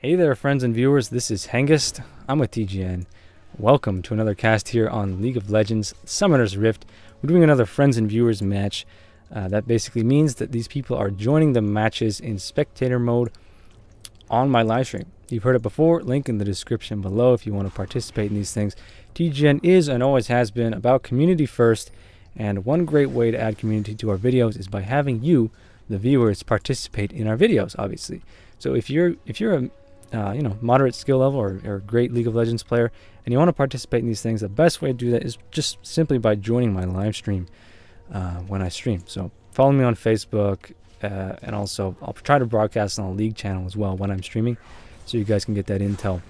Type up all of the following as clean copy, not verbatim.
Hey there, friends and viewers. This is Hengest. I'm with TGN. Welcome to another cast here on League of Legends Summoner's Rift. We're doing another friends and viewers match. That basically means that these people are joining the matches in spectator mode on my live stream. You've heard it before. Link in the description below if you want to participate in these things. TGN is and always has been about community first, and one great way to add community to our videos is by having you, the viewers, participate in our videos. Obviously, so if you're a moderate skill level or great League of Legends player and you want to participate in these things, the best way to do that is just simply by joining my live stream when I stream. So follow me on Facebook, and also I'll try to broadcast on a League channel as well when I'm streaming, so you guys can get that intel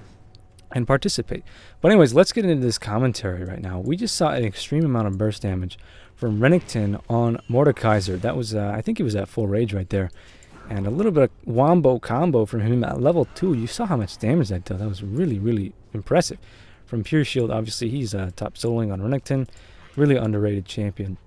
and participate. But anyways, let's get into this commentary right now. We just saw an extreme amount of burst damage from Renekton on Mordekaiser. That was I think he was at full rage right there. And a little bit of wombo combo from him at level 2. You saw how much damage that did. That was really, really impressive. From Pure Shield, obviously, he's top soloing on Renekton. Really underrated champion.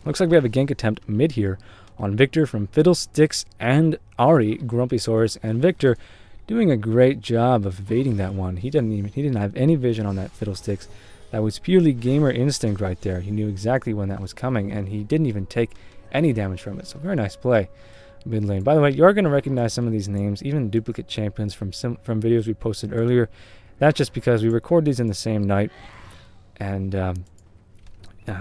Looks like we have a gank attempt mid here on Victor from Fiddlesticks and Ari, Grumpysaurus, and Victor doing a great job of evading that one. He didn't have any vision on that Fiddlesticks. That was purely gamer instinct right there. He knew exactly when that was coming, and he didn't even take any damage from it. So very nice play. Mid lane. By the way, you are going to recognize some of these names, even duplicate champions from videos we posted earlier. That's just because we record these in the same night, and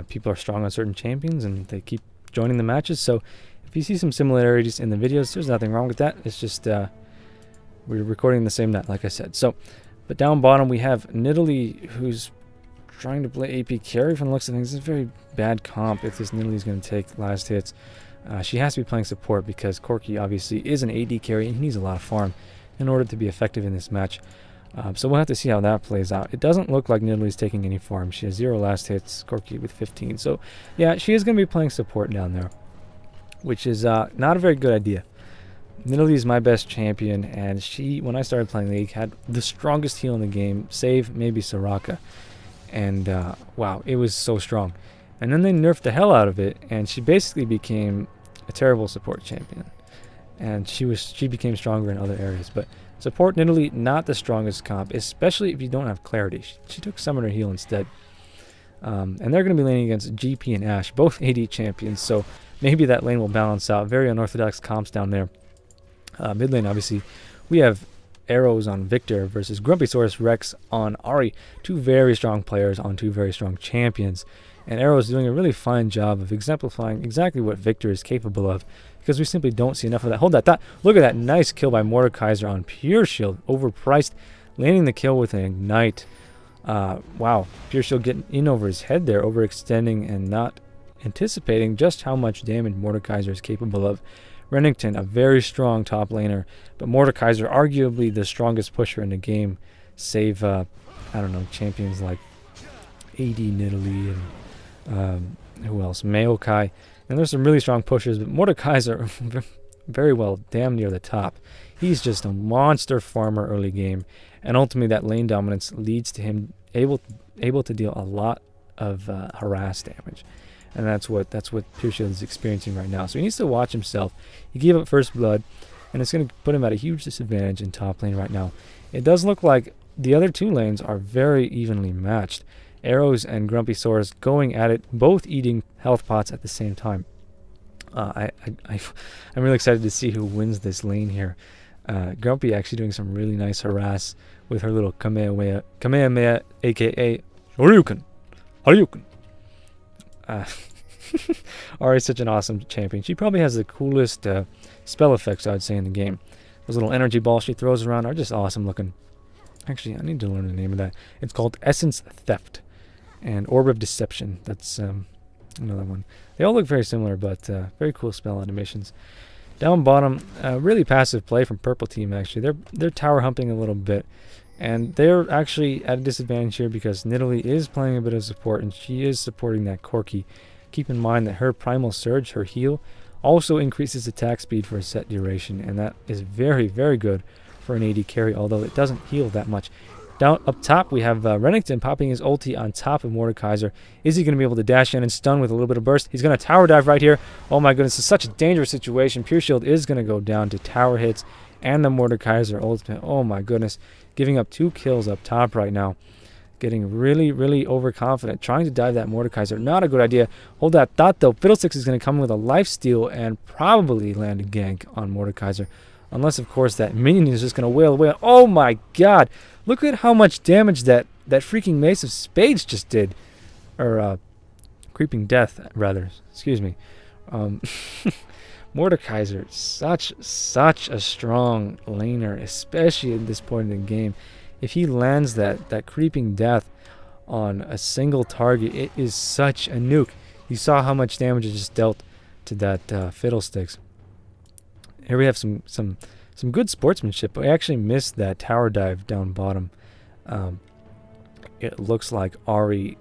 people are strong on certain champions, and they keep joining the matches. So if you see some similarities in the videos, there's nothing wrong with that. It's just we're recording the same night, like I said. So, but down bottom we have Nidalee, who's trying to play AP carry from the looks of things. It's a very bad comp if this Nidalee is going to take last hits. She has to be playing support because Corki obviously is an AD carry and he needs a lot of farm in order to be effective in this match. So we'll have to see how that plays out. It doesn't look like Nidalee's taking any farm. She has 0 last hits, Corki with 15. So yeah, she is going to be playing support down there, which is not a very good idea. Nidalee is my best champion, and she, when I started playing League, had the strongest heal in the game, save maybe Soraka. And wow, it was so strong. And then they nerfed the hell out of it, and she basically became a terrible support champion. And she became stronger in other areas. But support Nidalee, not the strongest comp, especially if you don't have clarity. She took Summoner Heal instead. And they're going to be laning against GP and Ashe, both AD champions, so maybe that lane will balance out. Very unorthodox comps down there. Mid lane, obviously, we have Arrows on Victor versus Grumpysaurus Rex on Ari. Two very strong players on two very strong champions. And Arrow is doing a really fine job of exemplifying exactly what Victor is capable of, because we simply don't see enough of that. Hold that thought. Look at that nice kill by Mordekaiser on Pure Shield. Overpriced. Landing the kill with an Ignite. Wow. Pure Shield getting in over his head there, overextending and not anticipating just how much damage Mordekaiser is capable of. Renekton, a very strong top laner, but Mordekaiser, arguably the strongest pusher in the game, save, I don't know, champions like AD Nidalee and who else? Maokai. And there's some really strong pushers, but Mordekaiser very well damn near the top. He's just a monster farmer early game, and ultimately that lane dominance leads to him able to deal a lot of harass damage. And that's what Pure Shield is experiencing right now. So he needs to watch himself. He gave up first blood, and it's going to put him at a huge disadvantage in top lane right now. It does look like the other two lanes are very evenly matched. Arrows and Grumpysaurus going at it, both eating health pots at the same time. I'm really excited to see who wins this lane here. Grumpy actually doing some really nice harass with her little Kamehameha, aka Shoryuken. Ari's such an awesome champion. She probably has the coolest spell effects, I'd say, in the game. Those little energy balls she throws around are just awesome looking. Actually, I need to learn the name of that. It's called Essence Theft and Orb of Deception. That's another one. They all look very similar, but very cool spell animations. Down bottom, really passive play from Purple Team, actually. They're tower humping a little bit, and they're actually at a disadvantage here because Nidalee is playing a bit of support, and she is supporting that Corki. Keep in mind that her Primal Surge, her heal, also increases attack speed for a set duration, and that is very, very good for an AD carry, although it doesn't heal that much. Down up top, we have Renekton popping his ulti on top of Mordekaiser. Is he going to be able to dash in and stun with a little bit of burst? He's going to tower dive right here. Oh my goodness, it's such a dangerous situation. Pure Shield is going to go down to tower hits and the Mordekaiser ultimate. Oh my goodness, giving up 2 kills up top right now. Getting really, really overconfident. Trying to dive that Mordekaiser. Not a good idea. Hold that thought though. Fiddlesticks is going to come with a lifesteal and probably land a gank on Mordekaiser. Unless, of course, that minion is just going to wail away. Oh my god. Look at how much damage that freaking Mace of Spades just did. Or, Creeping Death, rather. Excuse me. Mordekaiser, such a strong laner, especially at this point in the game. If he lands that Creeping Death on a single target, it is such a nuke. You saw how much damage it just dealt to that Fiddlesticks. Here we have some good sportsmanship. I actually missed that tower dive down bottom. It looks like Ahri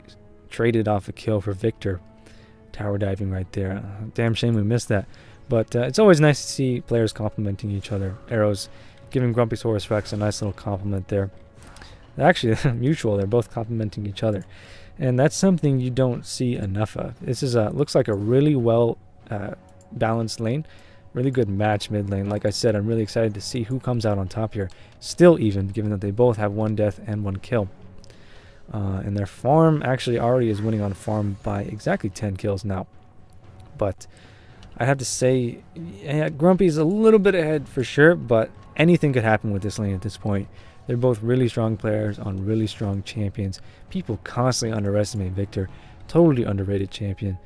traded off a kill for Victor. Tower diving right there. Damn shame we missed that. But it's always nice to see players complimenting each other. Arrows giving Grumpy Saurus Rex a nice little compliment there. Actually, mutual. They're both complimenting each other. And that's something you don't see enough of. This is looks like a really well balanced lane. Really good match mid lane. Like I said, I'm really excited to see who comes out on top here. Still even, given that they both have 1 death and 1 kill. And their farm, actually Ahri is winning on farm by exactly 10 kills now. But I have to say, yeah, Grumpy's a little bit ahead for sure, but anything could happen with this lane at this point. They're both really strong players on really strong champions. People constantly underestimate Victor. Totally underrated champion.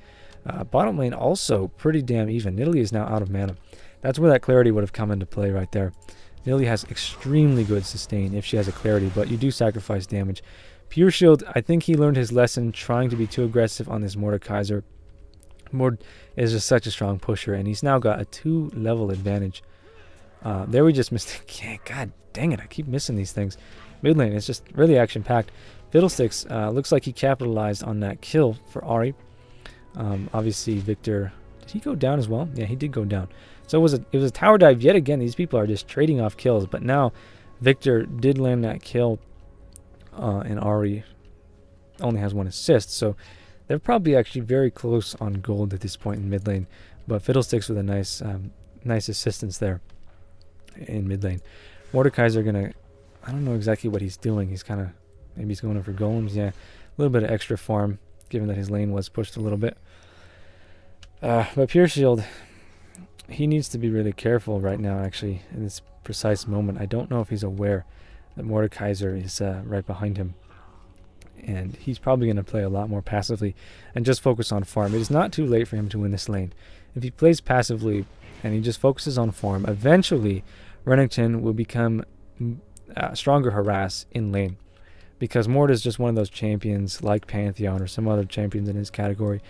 Bottom lane also pretty damn even. Nidalee is now out of mana. That's where that clarity would have come into play right there. Nidalee has extremely good sustain if she has a clarity, but you do sacrifice damage. Pure Shield, I think he learned his lesson trying to be too aggressive on this Mordekaiser. Mord is just such a strong pusher, and he's now got a 2-level advantage. There we just missed it. Yeah, god dang it, I keep missing these things. Mid lane, it's just really action-packed. Fiddlesticks looks like he capitalized on that kill for Ahri. Obviously, Victor, did he go down as well? Yeah, he did go down. So it was a tower dive yet again. These people are just trading off kills, but now Victor did land that kill, and Ahri only has 1 assist, so they're probably actually very close on gold at this point in mid lane. But Fiddlesticks with a nice assistance there in mid lane. Mordekaiser gonna, I don't know exactly what he's doing. He's kind of, maybe he's going in for golems. Yeah, a little bit of extra farm, given that his lane was pushed a little bit. But Pure Shield, he needs to be really careful right now, actually, in this precise moment. I don't know if he's aware that Mordekaiser is right behind him. And he's probably going to play a lot more passively and just focus on farm. It is not too late for him to win this lane. If he plays passively and he just focuses on farm, eventually Renekton will become stronger harass in lane. Because Mord is just one of those champions like Pantheon or some other champions in his category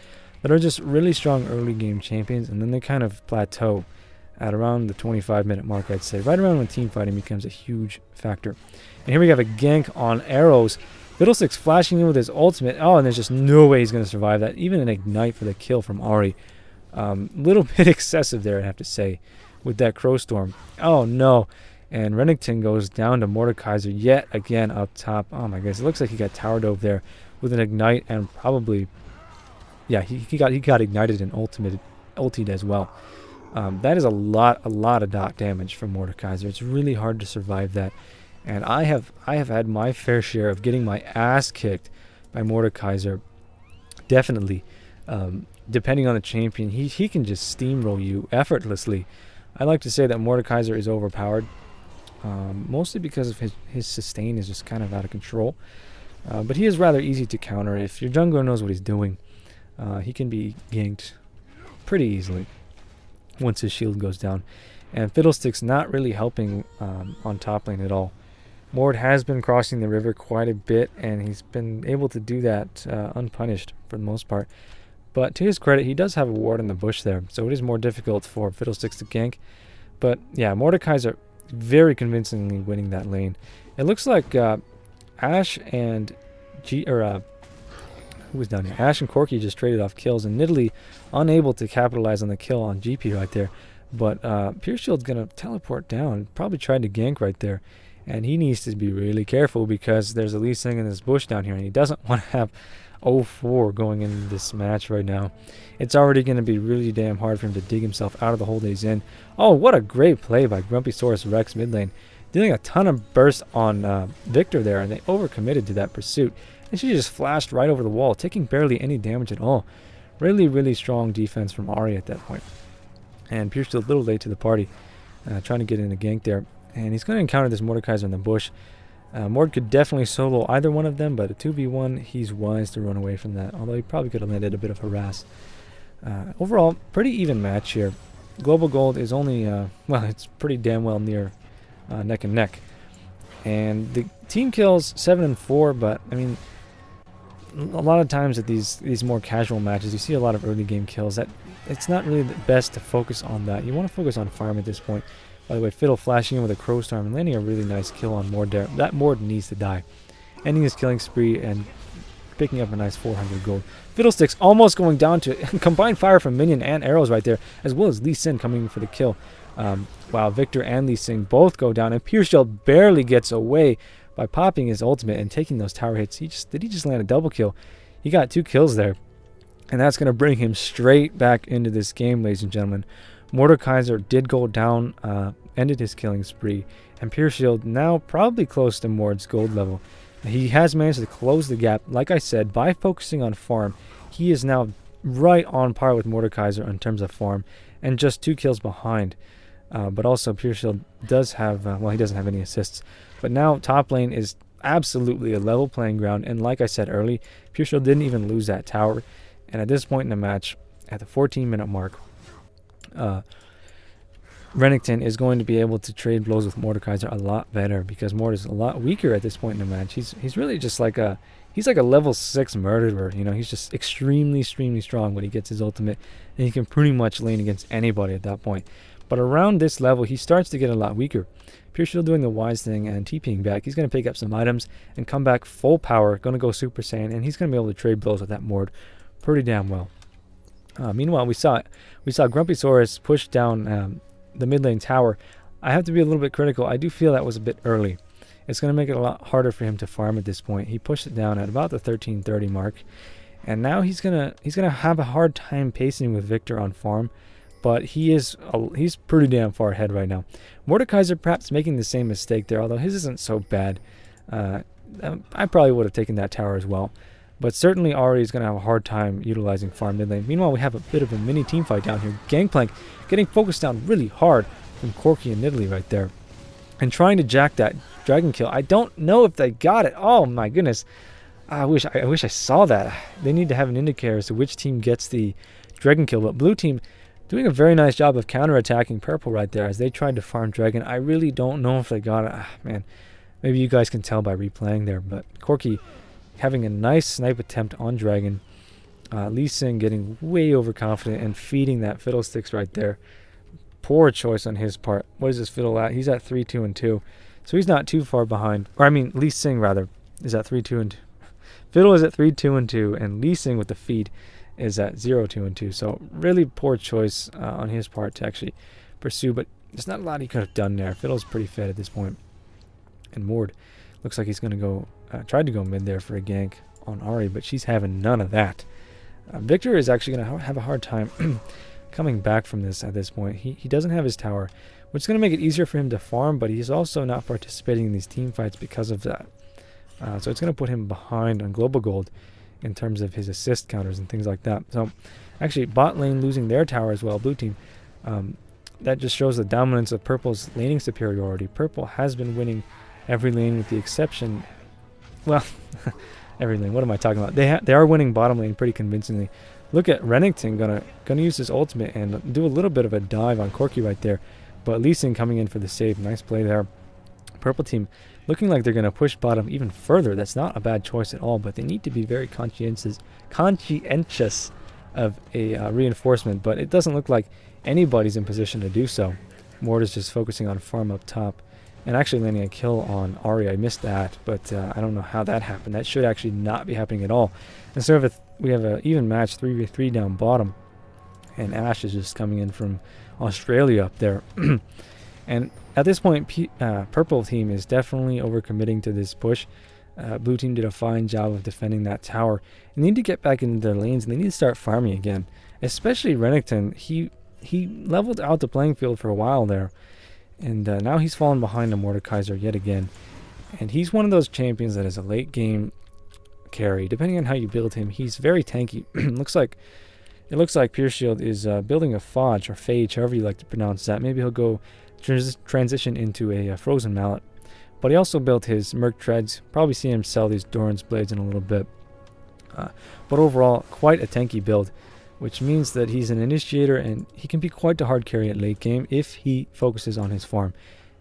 that are just really strong early game champions, and then they kind of plateau at around the 25-minute mark, I'd say. Right around when team fighting becomes a huge factor. And here we have a gank on arrows. Fiddlesticks flashing in with his ultimate. Oh, and there's just no way he's going to survive that. Even an ignite for the kill from Ahri. Little bit excessive there, I have to say, with that Crow Storm. Oh, no. And Renekton goes down to Mordekaiser yet again up top. Oh, my goodness. It looks like he got tower dove there with an ignite and probably... Yeah, he got ignited and ultied as well. That is a lot of dot damage from Mordekaiser. It's really hard to survive that. And I have had my fair share of getting my ass kicked by Mordekaiser. Definitely. Depending on the champion, he can just steamroll you effortlessly. I like to say that Mordekaiser is overpowered. Mostly because of his sustain is just kind of out of control. But he is rather easy to counter. If your jungler knows what he's doing, he can be ganked pretty easily once his shield goes down. And Fiddlesticks not really helping on top lane at all. Mord has been crossing the river quite a bit, and he's been able to do that unpunished for the most part. But to his credit, he does have a ward in the bush there, so it is more difficult for Fiddlesticks to gank. But yeah, Mordekaiser very convincingly winning that lane. It looks like Ashe and who was down here? Ashe and Corki just traded off kills, and Nidalee unable to capitalize on the kill on GP right there. But Pure Shield's gonna teleport down, probably tried to gank right there. And he needs to be really careful because there's a Lee Sin in this bush down here, and he doesn't want to have 0-4 going into this match right now. It's already going to be really damn hard for him to dig himself out of the hole that he's in. Oh, what a great play by Grumpysaurus Rex mid lane. Dealing a ton of burst on Victor there, and they overcommitted to that pursuit. And she just flashed right over the wall, taking barely any damage at all. Really, really strong defense from Ari at that point. And Pierce still a little late to the party, trying to get in a gank there. And he's going to encounter this Mordekaiser in the bush. Mord could definitely solo either one of them, but a 2v1, he's wise to run away from that. Although he probably could have landed a bit of harass. Overall, pretty even match here. Global Gold is only, well, it's pretty damn well near neck and neck. And the team kills 7 and 4, but I mean, a lot of times at these more casual matches, you see a lot of early game kills. That it's not really the best to focus on that. You want to focus on farm at this point. By the way, Fiddle flashing in with a Crow Storm and landing a really nice kill on Mord there. That Mord needs to die. Ending his killing spree and picking up a nice 400 gold. Fiddlesticks almost going down to combined fire from minion and arrows right there, as well as Lee Sin coming for the kill. Wow, Victor and Lee Sin both go down, and Pure Shield barely gets away by popping his ultimate and taking those tower hits. Did he just land a double kill? He got 2 kills there, and that's going to bring him straight back into this game, ladies and gentlemen. Mordekaiser did go down, ended his killing spree, and Pure Shield now probably close to Mord's gold level. He has managed to close the gap, like I said, by focusing on farm. He is now right on par with Mordekaiser in terms of farm, and just 2 kills behind. But also Pure Shield does have, well, he doesn't have any assists. But now top lane is absolutely a level playing ground, and like I said early, Pure Shield didn't even lose that tower. And at this point in the match, at the 14-minute mark, Renekton is going to be able to trade blows with Mordekaiser a lot better, because Mord is a lot weaker at this point in the match. He's really just like a level 6 murderer. You know, he's just extremely strong when he gets his ultimate, and he can pretty much lane against anybody at that point. But around this level, he starts to get a lot weaker. Pure Shield doing the wise thing and TPing back. He's going to pick up some items and come back full power, going to go Super Saiyan, and he's going to be able to trade blows with that Mord pretty damn well. Meanwhile, we saw Grumpysaurus push down the mid lane tower. I have to be a little bit critical. I do feel that was a bit early. It's going to make it a lot harder for him to farm at this point. He pushed it down at about the 1330 mark, and now he's gonna have a hard time pacing with Victor on farm. But he's pretty damn far ahead right now. Mordekaiser perhaps making the same mistake there, although his isn't so bad. I probably would have taken that tower as well. But certainly Ari is going to have a hard time utilizing farm mid lane. Meanwhile, we have a bit of a mini team fight down here. Gangplank getting focused down really hard from Corky and Nidalee right there, and trying to jack that dragon kill. I don't know if they got it. Oh my goodness. I wish I saw that. They need to have an indicator as to which team gets the dragon kill. But blue team doing a very nice job of counterattacking purple right there as they tried to farm dragon. I really don't know if they got it. Man, maybe you guys can tell by replaying there. But Corky having a nice snipe attempt on dragon. Lee Sin getting way overconfident and feeding that Fiddlesticks right there. Poor choice on his part. What is this Fiddle at? He's at 3-2-2. So he's not too far behind. Or I mean, Lee Sin rather is at 3-2-2. Fiddle is at 3-2-2, and Lee Sin with the feed is at 0-2-2. So really poor choice on his part to actually pursue, but there's not a lot he could have done there. Fiddle's pretty fed at this point. And Mord looks like he's going to go, tried to go mid there for a gank on Ari, but she's having none of that. Victor is actually going to have a hard time coming back from this at this point. He doesn't have his tower, which is going to make it easier for him to farm, but he's also not participating in these team fights because of that. So it's going to put him behind on global gold in terms of his assist counters and things like that. So actually bot lane losing their tower as well, blue team. That just shows the dominance of purple's laning superiority. Purple has been winning every lane with the exception, well, every lane, what am I talking about? They are winning bottom lane pretty convincingly. Look at Renekton gonna use his ultimate and do a little bit of a dive on Corky right there, but Lee Sin coming in for the save. Nice play there. Purple team looking like they're going to push bottom even further. That's not a bad choice at all, but they need to be very conscientious of a reinforcement, but it doesn't look like anybody's in position to do so. Mord is just focusing on farm up top and actually landing a kill on Ari. I missed that, but I don't know how that happened. That should actually not be happening at all. Instead of we have an even match 3v3 down bottom, and Ash is just coming in from Australia up there. And at this point, purple team is definitely overcommitting to this push. Blue team did a fine job of defending that tower. They need to get back into their lanes, and they need to start farming again. Especially Renekton. He leveled out the playing field for a while there. And now he's fallen behind the Mordekaiser yet again. And he's one of those champions that is a late game carry. Depending on how you build him, he's very tanky. It looks like Pure Shield is building a Fodge or Phage, however you like to pronounce that. Maybe he'll go transition into a Frozen Mallet. But he also built his Merc Treads. Probably see him sell these Doran's Blades in a little bit. But overall, quite a tanky build, which means that he's an initiator and he can be quite a hard carry at late game if he focuses on his farm.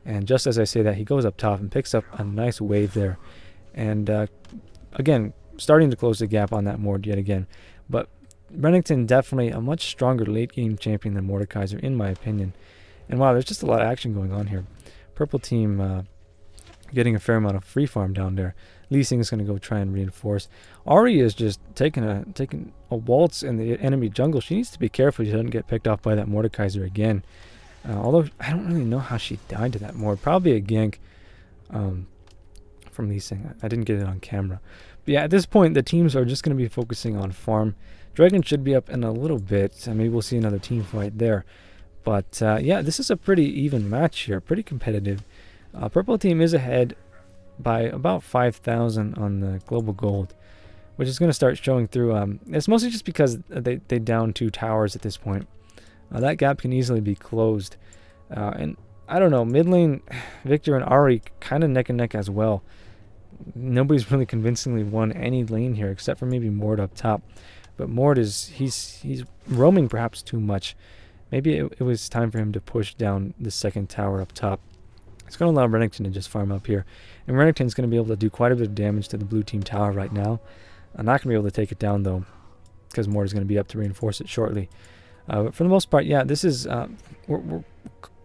And just as I say that, he goes up top and picks up a nice wave there. And again, starting to close the gap on that Mord yet again. But Renekton definitely a much stronger late game champion than Mordekaiser in my opinion. And wow, there's just a lot of action going on here. Purple team getting a fair amount of free farm down there. Lee Sin is going to go try and reinforce. Ahri is just taking a waltz in the enemy jungle. She needs to be careful she doesn't get picked off by that Mordekaiser again. Although I don't really know how she died to that Mord. Probably a gank from Lee Sin. I didn't get it on camera. But yeah, at this point the teams are just going to be focusing on farm. Dragon should be up in a little bit. Maybe we'll see another team fight there. But yeah, this is a pretty even match here. Pretty competitive. Purple team is ahead by about 5,000 on the global gold, which is going to start showing through. It's mostly just because they down 2 towers at this point. That gap can easily be closed. And I don't know, mid lane, Victor and Ahri kind of neck and neck as well. Nobody's really convincingly won any lane here except for maybe Mord up top. But Mord he's roaming perhaps too much. Maybe it was time for him to push down the second tower up top. It's going to allow Renekton to just farm up here. And Renekton's going to be able to do quite a bit of damage to the blue team tower right now. I'm not going to be able to take it down though, because Mord is going to be up to reinforce it shortly. But for the most part, yeah, this is we're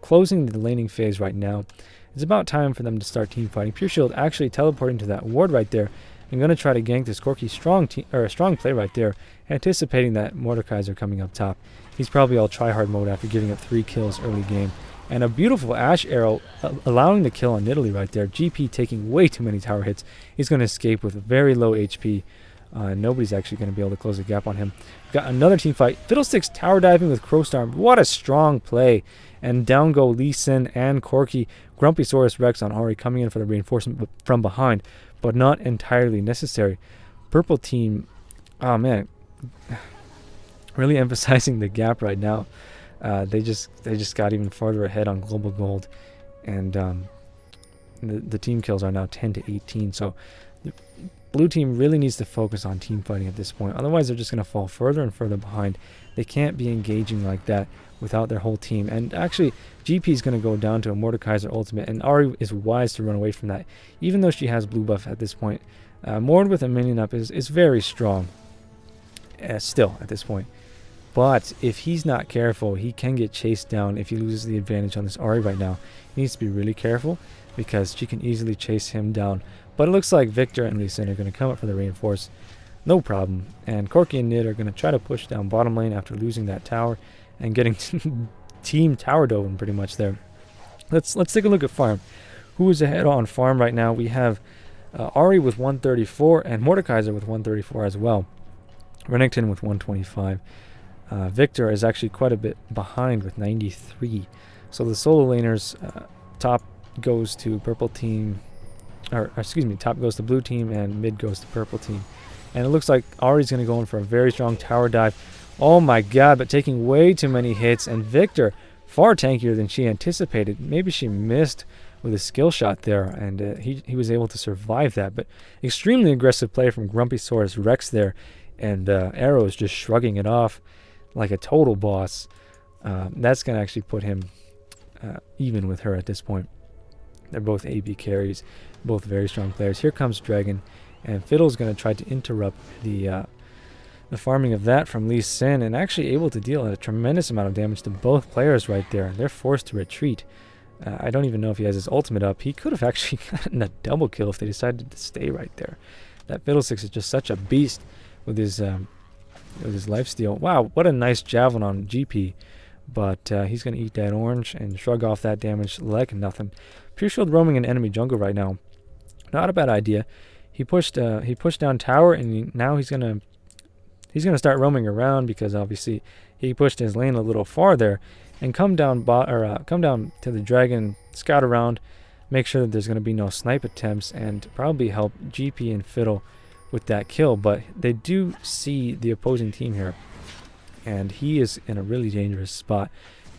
closing the laning phase right now. It's about time for them to start team fighting. Pure Shield actually teleporting to that ward right there. I'm going to try to gank this Corki strong play right there, anticipating that Mordekaiser coming up top. He's probably all tryhard mode after giving up 3 kills early game. And a beautiful Ash arrow allowing the kill on Nidalee right there. GP taking way too many tower hits. He's going to escape with very low HP. Nobody's actually going to be able to close the gap on him. We've got another team fight. Fiddlesticks tower diving with Crowstar. What a strong play. And down go Lee Sin and Corki. Grumpy Saurus Rex on Ahri coming in for the reinforcement from behind, but not entirely necessary. Purple team, oh man, really emphasizing the gap right now. They just got even farther ahead on global gold, and the team kills are now 10-18. So the blue team really needs to focus on team fighting at this point. Otherwise, they're just going to fall further and further behind. They can't be engaging like that without their whole team. And actually, GP is going to go down to a Mordekaiser ultimate, and Ahri is wise to run away from that, even though she has blue buff at this point. Mord with a minion up is very strong still at this point. But if he's not careful, he can get chased down if he loses the advantage on this Ahri right now. He needs to be really careful because she can easily chase him down. But it looks like Victor and Lee Sin are going to come up for the reinforce. No problem. And Corki and Nid are going to try to push down bottom lane after losing that tower and getting team tower doven pretty much there. Let's take a look at farm. Who is ahead on farm right now? We have Ahri with 134 and Mordekaiser with 134 as well. Renekton with 125. Victor is actually quite a bit behind with 93. So the solo laners, top goes to purple team, or excuse me, top goes to blue team and mid goes to purple team. And it looks like Ahri's going to go in for a very strong tower dive. Oh my god, but taking way too many hits, and Victor far tankier than she anticipated. Maybe she missed with a skill shot there, and he was able to survive that. But extremely aggressive play from Grumpy Saurus Rex there, and Arrow is just shrugging it off like a total boss. That's going to actually put him even with her at this point. They're both AB carries, both very strong players. Here comes Dragon, and Fiddle's going to try to interrupt the farming of that from Lee Sin, and actually able to deal a tremendous amount of damage to both players right there. They're forced to retreat. I don't even know if he has his ultimate up. He could have actually gotten a double kill if they decided to stay right there. That Fiddlesticks is just such a beast with his lifesteal. Wow, what a nice javelin on GP. but he's going to eat that orange and shrug off that damage like nothing. Pure Shield roaming an enemy jungle right now. Not a bad idea. He pushed down tower, and now he's gonna start roaming around, because obviously he pushed his lane a little farther, and come down to the dragon, scout around, make sure that there's gonna be no snipe attempts, and probably help GP and Fiddle with that kill. But they do see the opposing team here, and he is in a really dangerous spot,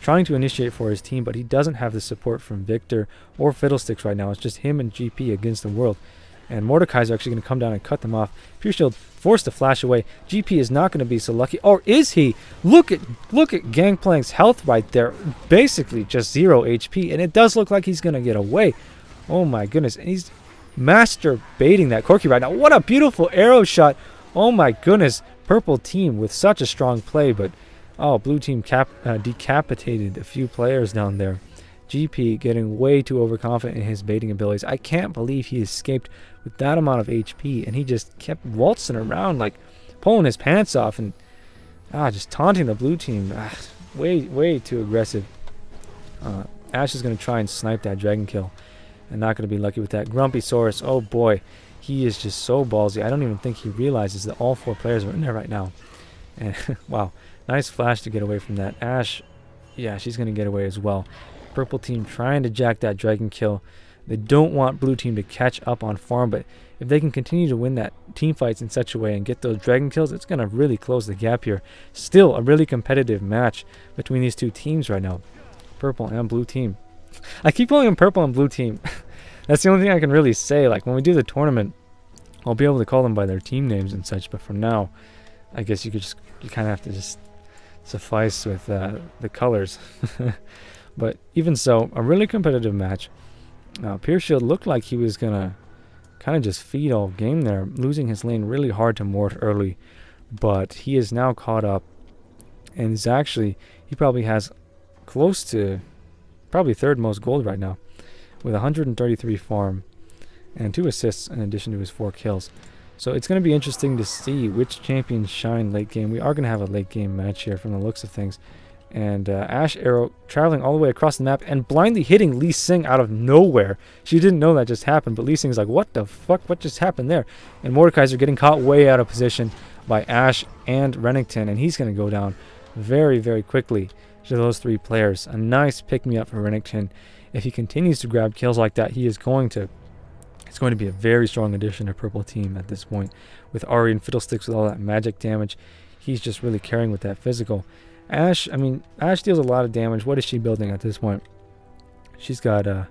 trying to initiate for his team, but he doesn't have the support from Victor or Fiddlesticks right now. It's just him and GP against the world. And Mordekaiser actually going to come down and cut them off. Pure Shield forced to flash away. GP is not going to be so lucky. Or is he? Look at Gangplank's health right there. Basically just 0 HP. And it does look like he's going to get away. Oh my goodness. And he's master baiting that Corki right now. What a beautiful arrow shot. Oh my goodness. Purple team with such a strong play. But, oh, blue team decapitated a few players down there. GP getting way too overconfident in his baiting abilities. I can't believe he escaped with that amount of HP, and he just kept waltzing around, like pulling his pants off and just taunting the blue team. Way too aggressive. Ash is going to try and snipe that dragon kill, and not going to be lucky with that. Grumpy Saurus, oh boy, he is just so ballsy. I don't even think he realizes that all 4 players are in there right now. And wow, nice flash to get away from that. Ash, yeah, she's going to get away as well. Purple team trying to jack that dragon kill. They don't want blue team to catch up on farm, but if they can continue to win that team fights in such a way and get those dragon kills, it's going to really close the gap here. Still a really competitive match between these two teams right now. Purple and blue team. I keep calling them purple and blue team. That's the only thing I can really say. Like when we do the tournament, I'll be able to call them by their team names and such, but for now, I guess you kind of have to just suffice with the colors. But even so, a really competitive match. Pure Shield looked like he was going to kind of just feed all game there, losing his lane really hard to Mort early. But he is now caught up, and is actually, he probably has close to, probably 3rd most gold right now, with 133 farm and 2 assists in addition to his 4 kills. So it's going to be interesting to see which champions shine late game. We are going to have a late game match here from the looks of things. And Ash Arrow traveling all the way across the map and blindly hitting Lee Sing out of nowhere. She didn't know that just happened, but Lee Sing's like, what the fuck? What just happened there? And Mordekaiser getting caught way out of position by Ash and Renekton, and he's going to go down very, very quickly to those 3 players. A nice pick-me-up for Renekton. If he continues to grab kills like that, it's going to be a very strong addition to Purple Team at this point. With Ari and Fiddlesticks with all that magic damage, he's just really carrying with that physical. Ash deals a lot of damage. What is she building at this point? She's got, I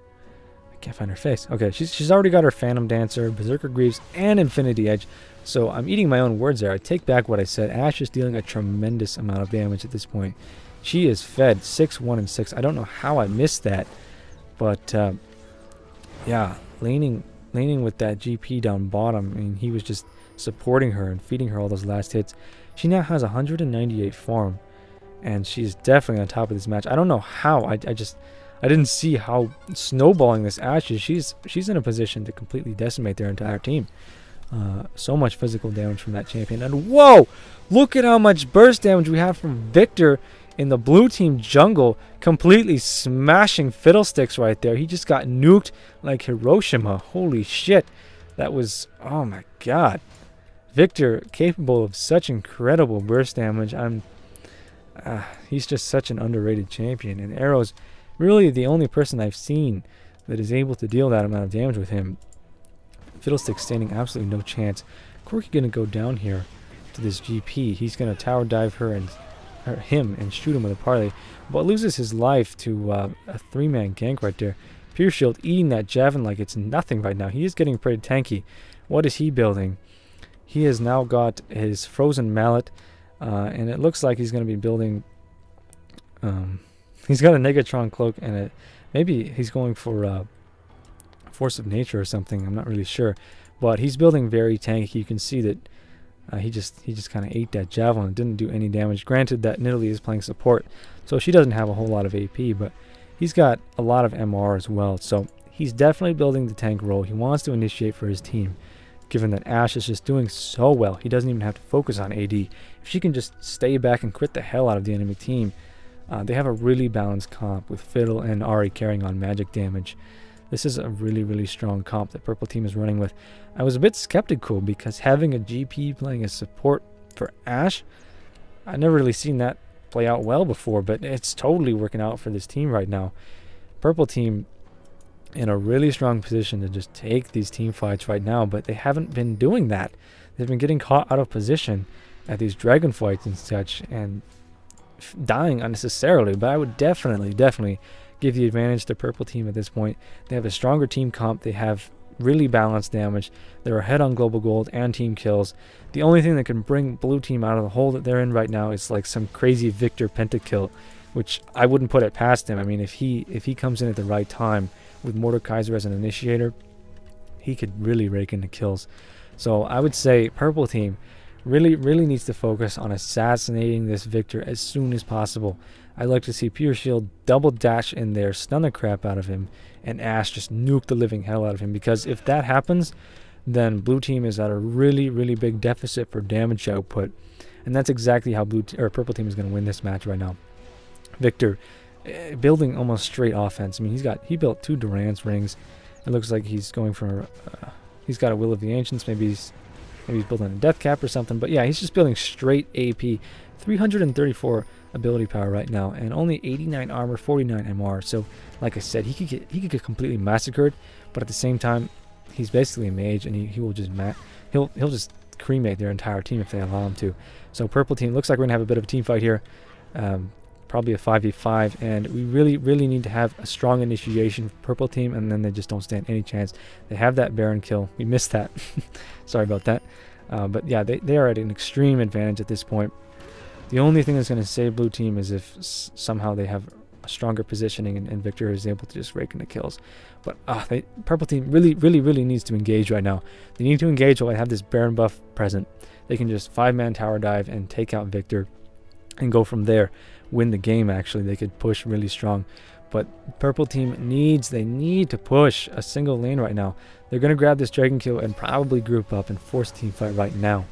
can't find her face. Okay, she's already got her Phantom Dancer, Berserker Greaves, and Infinity Edge. So I'm eating my own words there. I take back what I said. Ash is dealing a tremendous amount of damage at this point. She is fed 6, 1, and 6. I don't know how I missed that. But, yeah, laning with that GP down bottom. I mean, he was just supporting her and feeding her all those last hits. She now has 198 farm. And she's definitely on top of this match. I don't know how. I didn't see how snowballing this Ash is. She's in a position to completely decimate their entire team. So much physical damage from that champion. And whoa! Look at how much burst damage we have from Victor in the blue team jungle. Completely smashing Fiddlesticks right there. He just got nuked like Hiroshima. Holy shit. That was... oh my god. Victor capable of such incredible burst damage. He's just such an underrated champion, and Arrow's really the only person I've seen that is able to deal that amount of damage with him. Fiddlestick standing absolutely no chance. Corki gonna go down here to this GP. He's gonna tower dive him and shoot him with a parley, but loses his life to a 3-man gank right there. Pure Shield eating that Javelin like it's nothing right now. He is getting pretty tanky. What is he building? He has now got his Frozen Mallet. And it looks like he's going to be building... he's got a Negatron cloak, and maybe he's going for Force of Nature or something. I'm not really sure. But he's building very tanky. You can see that he just kind of ate that Javelin. Didn't do any damage. Granted that Nidalee is playing support, so she doesn't have a whole lot of AP, but he's got a lot of MR as well. So he's definitely building the tank role. He wants to initiate for his team. Given that Ash is just doing so well, he doesn't even have to focus on AD. If she can just stay back and crit the hell out of the enemy team, They have a really balanced comp with Fiddle and Ahri carrying on magic damage. This is a really, really strong comp that Purple Team is running with. I was a bit skeptical because having a GP playing as support for Ashe, I've never really seen that play out well before, but it's totally working out for this team right now. Purple Team in a really strong position to just take these team fights right now, but they haven't been doing that. They've been getting caught out of position at these dragon fights and such and dying unnecessarily, but I would definitely give the advantage to Purple Team at this point. They have a stronger team comp. They have really balanced damage. They're ahead on global gold and team kills. The only thing that can bring Blue Team out of the hole that they're in right now is like some crazy Victor pentakill, which I wouldn't put it past him. I mean, if he comes in at the right time with Mordekaiser as an initiator, he could really rake in the kills. So I would say Purple Team really needs to focus on assassinating this Victor as soon as possible. I'd like to see Pure Shield double dash in there, stun the crap out of him, and Ashe just nuke the living hell out of him, because if that happens, then Blue Team is at a really big deficit for damage output, and that's exactly how Purple Team is going to win this match right now. Victor building almost straight offense. I mean, he built 2 Durance rings. It looks like he's going for he's got a Will of the Ancients. Maybe he's building a Death Cap or something. But yeah, he's just building straight AP. 334 ability power right now, and only 89 armor, 49 MR. So, like I said, he could get completely massacred. But at the same time, he's basically a mage, and he will just he'll just cremate their entire team if they allow him to. So Purple Team looks like we're gonna have a bit of a team fight here. Probably a 5v5, and we really need to have a strong initiation for Purple Team, and then they just don't stand any chance. They have that Baron kill. We missed that. Sorry about that. But yeah, they are at an extreme advantage at this point. The only thing that's going to save Blue Team is if somehow they have a stronger positioning and Victor is able to just rake in the kills. But Purple Team really needs to engage right now. They need to engage while I have this Baron buff present. They can just 5-man tower dive and take out Victor and go from there. Win the game, actually. They could push really strong. But Purple Team they need to push a single lane right now. They're going to grab this Dragon Kill and probably group up and force a team fight right now.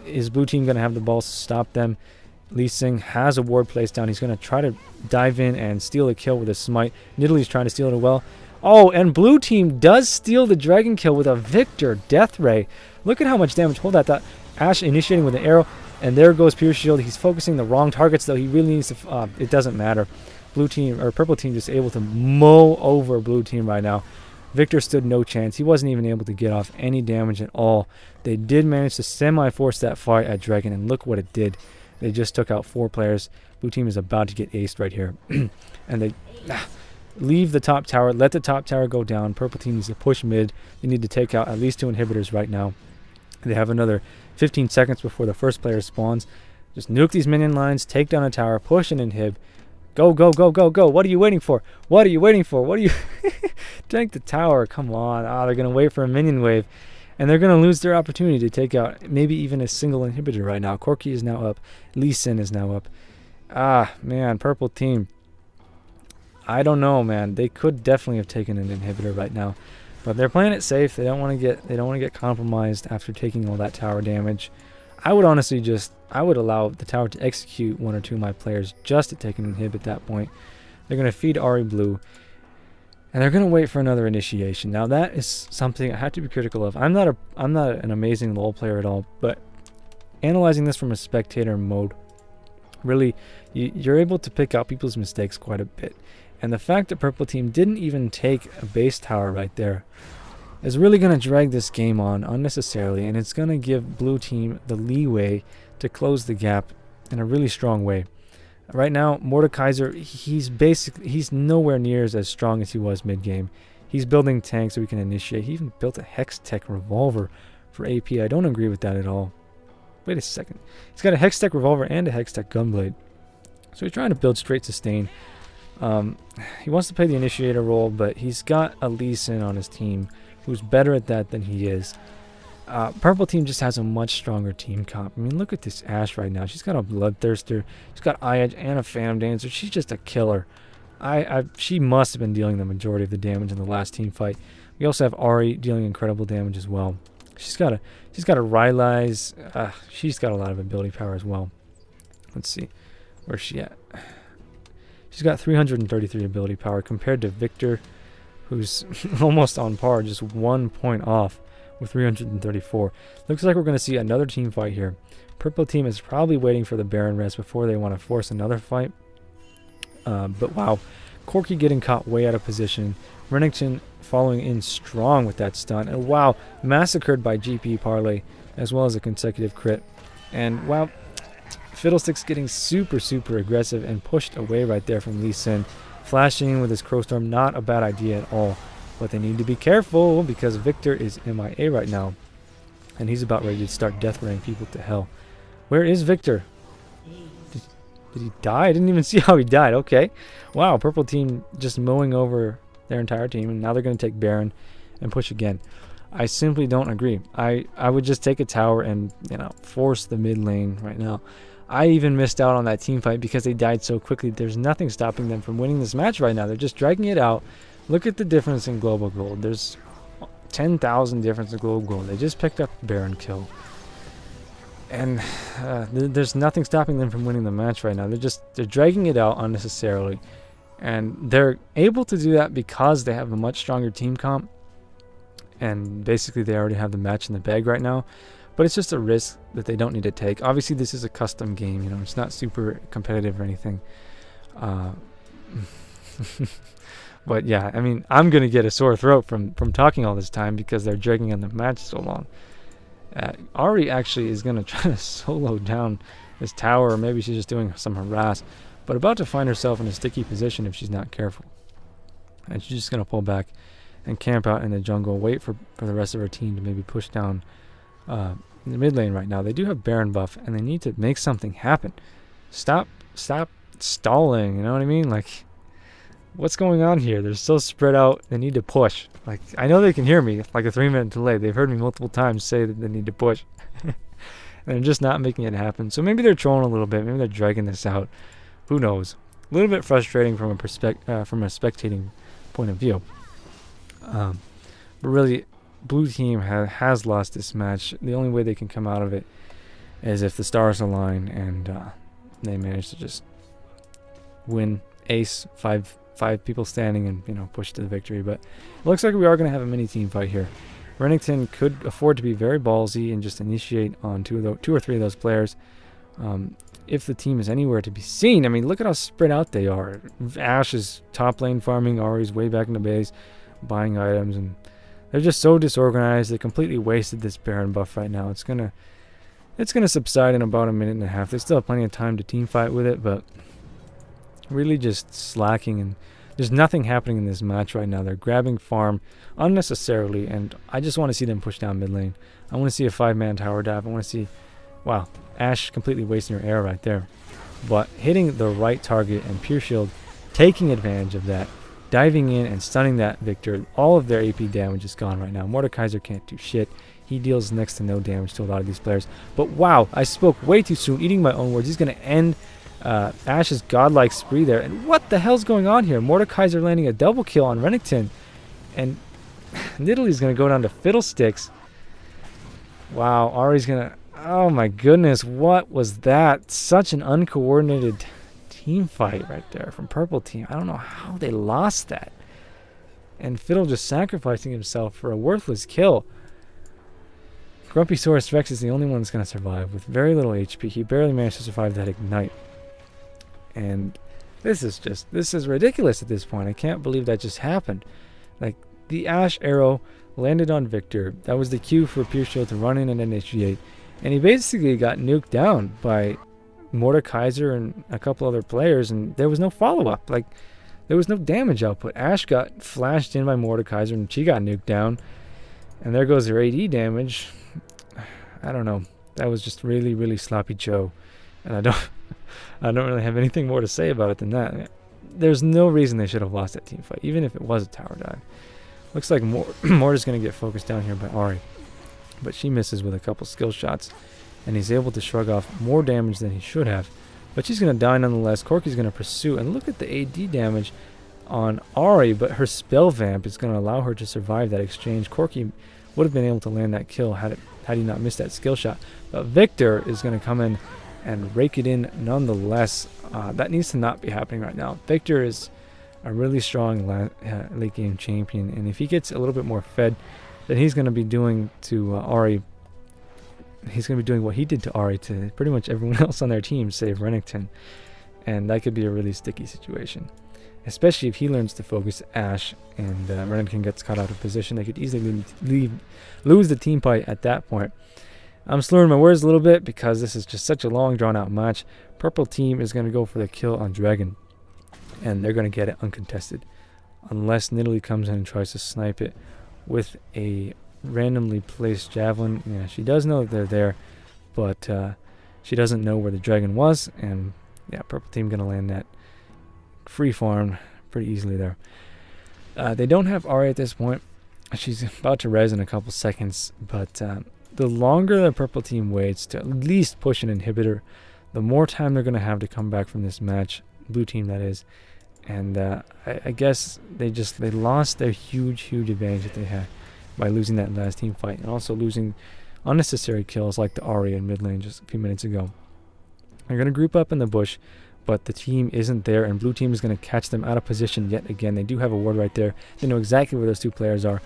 Is Blue Team going to have the balls to stop them? Lee Sin has a ward placed down. He's going to try to dive in and steal a kill with a smite. Nidalee's trying to steal it as well. Oh, and Blue Team does steal the Dragon Kill with a Victor Death Ray. Look at how much damage. Hold that. Ashe initiating with an arrow. And there goes Pure Shield. He's focusing the wrong targets, though. He really needs to... it doesn't matter. Purple Team just able to mow over Blue Team right now. Victor stood no chance. He wasn't even able to get off any damage at all. They did manage to semi-force that fight at Dragon, and look what it did. They just took out 4 players. Blue Team is about to get aced right here. And they leave the top tower. Let the top tower go down. Purple Team needs to push mid. They need to take out at least 2 inhibitors right now. They have another 15 seconds before the first player spawns. Just nuke these minion lines, take down a tower, push and inhib. Go. What are you waiting for? What are you... Tank the tower. Come on. They're going to wait for a minion wave. And they're going to lose their opportunity to take out maybe even a single inhibitor right now. Corki is now up. Lee Sin is now up. Man. Purple Team. I don't know, man. They could definitely have taken an inhibitor right now. But they're playing it safe. They don't want to get compromised after taking all that tower damage. I would honestly I would allow the tower to execute 1 or 2 of my players just to take an inhib at that point. They're going to feed Ahri Blue, and they're going to wait for another initiation. Now that is something I have to be critical of. I'm not an amazing LoL player at all, but analyzing this from a spectator mode, really, you're able to pick out people's mistakes quite a bit. And the fact that Purple Team didn't even take a base tower right there is really going to drag this game on unnecessarily, and it's going to give Blue Team the leeway to close the gap in a really strong way. Right now, Mordekaiser, he's nowhere near as strong as he was mid-game. He's building tanks so he can initiate. He even built a Hextech revolver for AP. I don't agree with that at all. Wait a second. He's got a Hextech revolver and a Hextech gunblade. So he's trying to build straight sustain. He wants to play the initiator role, but he's got a Lee Sin on his team who's better at that than he is. Purple Team just has a much stronger team comp. I mean, look at this Ashe right now. She's got a Bloodthirster. She's got Eye Edge and a Phantom Dancer. She's just a killer. She must have been dealing the majority of the damage in the last team fight. We also have Ahri dealing incredible damage as well. She's got a Rylai's. She's got a lot of ability power as well. Let's see. Where's she at? She's got 333 ability power compared to Victor, who's almost on par, just 1 point off with 334. Looks like we're going to see another team fight here. Purple team is probably waiting for the Baron rest before they want to force another fight. But wow, Corki getting caught way out of position. Renekton following in strong with that stun. And wow, massacred by GP Parlay as well as a consecutive crit. And wow, Fiddlesticks getting super aggressive and pushed away right there from Lee Sin. Flashing in with his Crowstorm, not a bad idea at all. But they need to be careful because Victor is MIA right now. And he's about ready to start death raying people to hell. Where is Victor? Did he die? I didn't even see how he died. Okay. Wow, purple team just mowing over their entire team. And now they're going to take Baron and push again. I simply don't agree. I would just take a tower and, force the mid lane right now. I even missed out on that team fight because they died so quickly. There's nothing stopping them from winning this match right now. They're just dragging it out. Look at the difference in global gold. There's 10,000 difference in global gold. They just picked up Baron kill. And there's nothing stopping them from winning the match right now. They're dragging it out unnecessarily. And they're able to do that because they have a much stronger team comp. And basically they already have the match in the bag right now. But it's just a risk that they don't need to take. Obviously, this is a custom game. It's not super competitive or anything. But yeah, I mean, I'm going to get a sore throat from talking all this time because they're dragging on the match so long. Ari actually is going to try to solo down this tower. Or maybe she's just doing some harass. But about to find herself in a sticky position if she's not careful. And she's just going to pull back and camp out in the jungle. Wait for the rest of her team to maybe push down in the mid lane right now. They do have Baron buff, and they need to make something happen. Stop stalling, you know what I mean? Like, what's going on here? They're so spread out. They need to push. Like, I know they can hear me, like a 3-minute delay. They've heard me multiple times say that they need to push. And they're just not making it happen. So maybe they're trolling a little bit. Maybe they're dragging this out. Who knows? A little bit frustrating from a spectating point of view. But really, blue team has lost this match. The only way they can come out of it is if the stars align and they manage to just win ace five people standing and push to the victory. But it looks like we are going to have a mini team fight here. Renekton could afford to be very ballsy and just initiate on two or three of those players. If the team is anywhere to be seen, I mean, look at how spread out they are. Ashe is top lane farming, Ari's way back in the base, buying items, and they're just so disorganized. They completely wasted this Baron buff right now. It's gonna subside in about a minute and a half. They still have plenty of time to team fight with it, but really just slacking, and there's nothing happening in this match right now. They're grabbing farm unnecessarily, and I just want to see them push down mid lane. I want to see a 5-man tower dive. I want to see, wow, Ashe completely wasting her arrow right there. But hitting the right target and Pure Shield taking advantage of that, diving in and stunning that Victor. All of their AP damage is gone right now. Mordekaiser can't do shit. He deals next to no damage to a lot of these players. But wow, I spoke way too soon, eating my own words. He's going to end Ashe's godlike spree there. And what the hell's going on here? Mordekaiser landing a double kill on Renekton. And Nidalee's going to go down to Fiddlesticks. Wow, Ari's going to... Oh my goodness, what was that? Such an uncoordinated team fight right there from purple team. I don't know how they lost that. And Fiddle just sacrificing himself for a worthless kill. Grumpy Saurus Rex is the only one that's going to survive with very little HP. He barely managed to survive that ignite. And this is ridiculous at this point. I can't believe that just happened. Like, the Ashe arrow landed on Victor. That was the cue for Pure Shield to run in and initiate. And he basically got nuked down by Mordekaiser and a couple other players, and there was no follow-up. Like, there was no damage output. Ashe got flashed in by Mordekaiser, and she got nuked down. And there goes her AD damage. I don't know. That was just really, really sloppy Joe. And I don't really have anything more to say about it than that. There's no reason they should have lost that team fight, even if it was a tower dive. Looks like Mort is going to get focused down here by Ari. But she misses with a couple skill shots, and he's able to shrug off more damage than he should have. But she's going to die nonetheless. Corki's going to pursue, and look at the AD damage on Ari, but her spell vamp is going to allow her to survive that exchange. Corki would have been able to land that kill had he not missed that skill shot. But Victor is going to come in and rake it in nonetheless. That needs to not be happening right now. Victor is a really strong late game champion, and if he gets a little bit more fed, then he's going to be doing to Ahri. He's going to be doing what he did to Ahri to pretty much everyone else on their team, save Renekton, and that could be a really sticky situation. Especially if he learns to focus Ashe and Renekton gets caught out of position. They could easily lose the team fight at that point. I'm slurring my words a little bit because this is just such a long, drawn-out match. Purple team is going to go for the kill on Dragon, and they're going to get it uncontested. Unless Nidalee comes in and tries to snipe it with a randomly placed javelin. Yeah, she does know that they're there, but she doesn't know where the Dragon was, and yeah, Purple team going to land that free farm pretty easily there. They don't have Ahri at this point. She's about to res in a couple seconds, but the longer the Purple team waits to at least push an inhibitor, the more time they're going to have to come back from this match. Blue team, that is. And I guess they lost their huge advantage that they had by losing that last team fight, and also losing unnecessary kills like the Ahri in mid lane just a few minutes ago. They're going to group up in the bush, but the team isn't there, and blue team is going to catch them out of position yet again. They do have a ward right there. They know exactly where those two players are.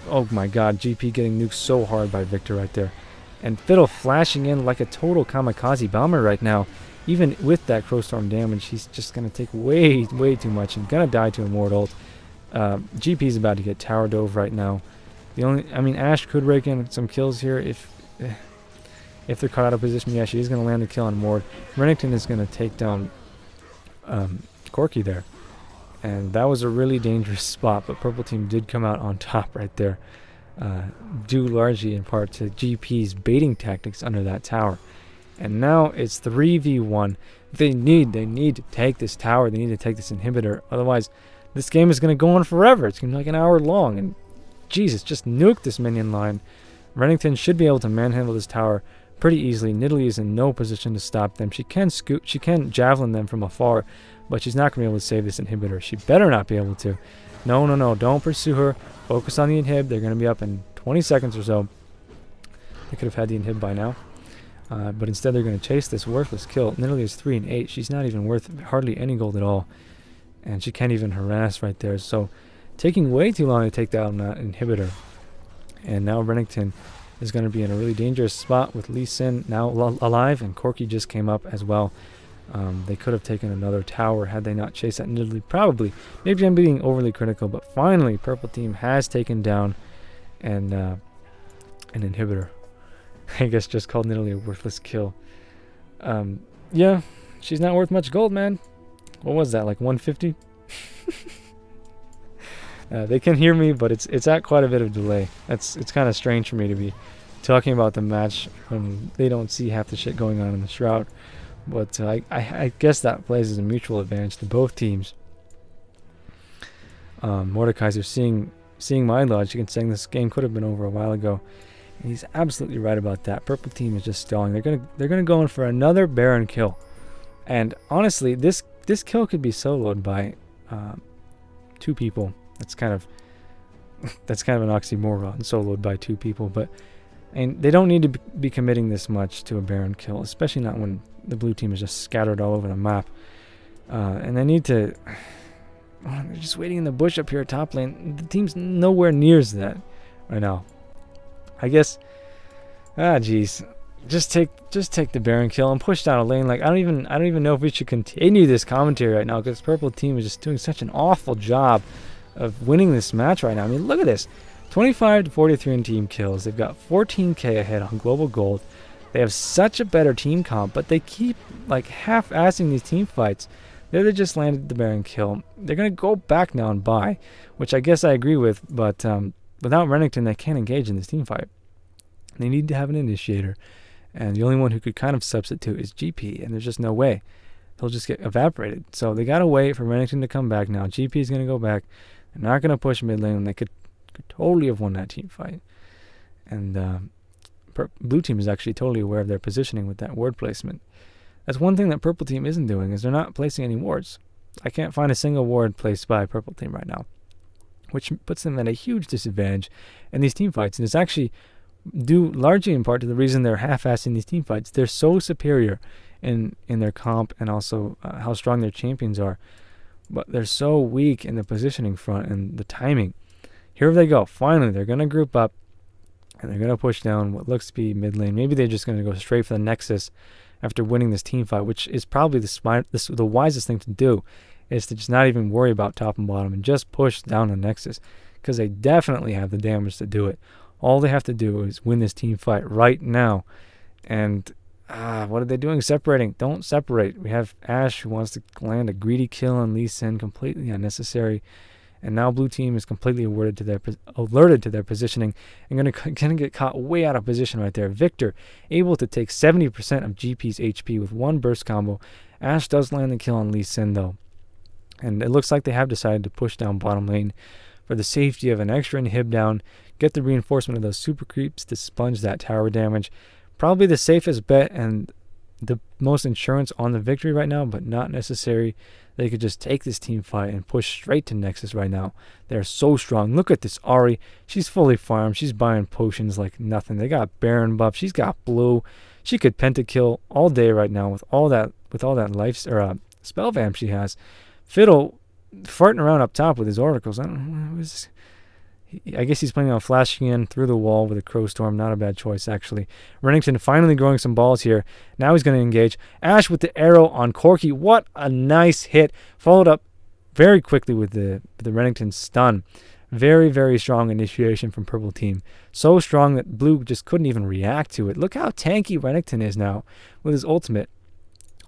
Oh my god, GP getting nuked so hard by Victor right there. And Fiddle flashing in like a total kamikaze bomber right now. Even with that Crowstorm damage, he's just going to take way too much and going to die to a ward ult. GP is about to get tower dove right now. Ashe could rake in some kills here if they're caught out of position. Yeah, she is going to land the kill on ward. Renekton is going to take down Corki there. And that was a really dangerous spot, but Purple team did come out on top right there, due largely in part to GP's baiting tactics under that tower. And now it's 3v1. They need to take this tower. They need to take this inhibitor. Otherwise, this game is going to go on forever. It's going to be like an hour long. And Jesus, just nuke this minion line. Renekton should be able to manhandle this tower pretty easily. Nidalee is in no position to stop them. She can javelin them from afar, but she's not going to be able to save this inhibitor. She better not be able to. No, don't pursue her. Focus on the inhib. They're going to be up in 20 seconds or so. They could have had the inhib by now. But instead they're going to chase this worthless kill. Nidalee is 3 and 8. She's not even worth hardly any gold at all. And she can't even harass right there. So taking way too long to take down that inhibitor. And now Renekton is going to be in a really dangerous spot with Lee Sin now alive, and Corki just came up as well. They could have taken another tower had they not chased that Nidalee. Probably. Maybe I'm being overly critical, but finally Purple team has taken down an inhibitor. I guess just called Nidalee a worthless kill. Yeah, she's not worth much gold, man. What was that, like 150? They can hear me, but it's at quite a bit of delay. It's kind of strange for me to be talking about the match when they don't see half the shit going on in the Shroud. But I guess that plays as a mutual advantage to both teams. Mordekaiser seeing my logic and saying this game could have been over a while ago. And he's absolutely right about that. Purple team is just stalling. They're gonna go in for another Baron kill. And honestly, this kill could be soloed by two people. That's kind of an oxymoron, soloed by two people. And they don't need to be committing this much to a Baron kill, especially not when the blue team is just scattered all over the map. And they need to. They're just waiting in the bush up here at top lane. The team's nowhere near that right now. I guess. Jeez. Just take the Baron kill and push down a lane. Like I don't even know if we should continue this commentary right now, because Purple team is just doing such an awful job of winning this match right now. I mean, look at this. 25 to 43 in team kills. They've got 14k ahead on global gold. They have such a better team comp, but they keep like half-assing these team fights. There they just landed the Baron kill. They're going to go back now and buy, which I guess I agree with, but without Renekton, they can't engage in this team fight. They need to have an initiator, and the only one who could kind of substitute is GP, and there's just no way. He'll just get evaporated. So they got to wait for Renekton to come back now. GP is going to go back. They're not going to push mid lane, and they could totally have won that team fight. And blue team is actually totally aware of their positioning with that ward placement. That's one thing that purple team isn't doing, is they're not placing any wards. I can't find a single ward placed by purple team right now, which puts them at a huge disadvantage in these team fights. And it's actually due largely in part to the reason they're half-assing these team fights. They're so superior in their comp, and also how strong their champions are. But they're so weak in the positioning front and the timing. Here they go. Finally, they're going to group up, and they're going to push down what looks to be mid lane. Maybe they're just going to go straight for the Nexus after winning this team fight, which is probably the wisest thing to do, is to just not even worry about top and bottom and just push down the Nexus, because they definitely have the damage to do it. All they have to do is win this team fight right now. And what are they doing? Separating. Don't separate. We have Ashe who wants to land a greedy kill on Lee Sin, completely unnecessary. And now blue team is completely alerted to their positioning and gonna get caught way out of position right there. Victor able to take 70% of GP's HP with one burst combo. Ashe does land the kill on Lee Sin though. And it looks like they have decided to push down bottom lane for the safety of an extra inhib down, get the reinforcement of those super creeps to sponge that tower damage. Probably the safest bet and the most insurance on the victory right now, but not necessary. They could just take this team fight and push straight to Nexus right now. They're so strong. Look at this Ahri. She's fully farmed. She's buying potions like nothing. They got Baron buff. She's got blue. She could pentakill all day right now with all that life or spell vamp she has. Fiddle farting around up top with his oracles. I don't know. I guess he's planning on flashing in through the wall with a Crow Storm. Not a bad choice, actually. Rennington finally growing some balls here. Now he's going to engage. Ashe with the arrow on Corki. What a nice hit. Followed up very quickly with the Rennington stun. Very, very strong initiation from purple team. So strong that blue just couldn't even react to it. Look how tanky Rennington is now with his ultimate.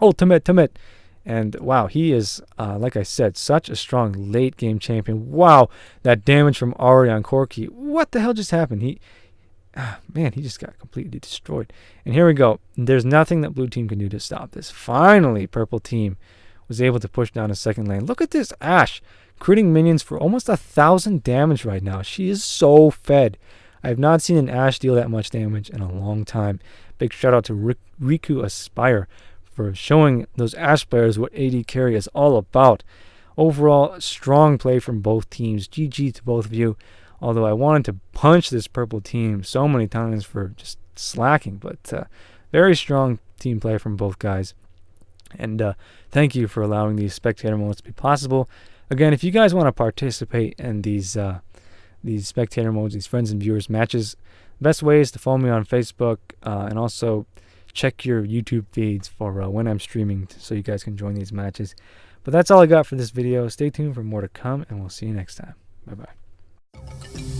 Ultimate. And wow, he is, like I said, such a strong late game champion. Wow, that damage from Ahri on Corki. What the hell just happened? He just got completely destroyed. And here we go. There's nothing that blue team can do to stop this. Finally, purple team was able to push down a second lane. Look at this Ashe, critting minions for almost 1,000 damage right now. She is so fed. I have not seen an Ashe deal that much damage in a long time. Big shout out to Riku Aspire for showing those Ashe players what AD carry is all about. Overall, strong play from both teams. GG to both of you. Although I wanted to punch this purple team so many times for just slacking. But very strong team play from both guys. And thank you for allowing these spectator modes to be possible. Again, if you guys want to participate in these spectator modes, these friends and viewers matches, the best way is to follow me on Facebook and also check your YouTube feeds for when I'm streaming so you guys can join these matches. But that's all I got for this video. Stay tuned for more to come, and we'll see you next time. Bye-bye.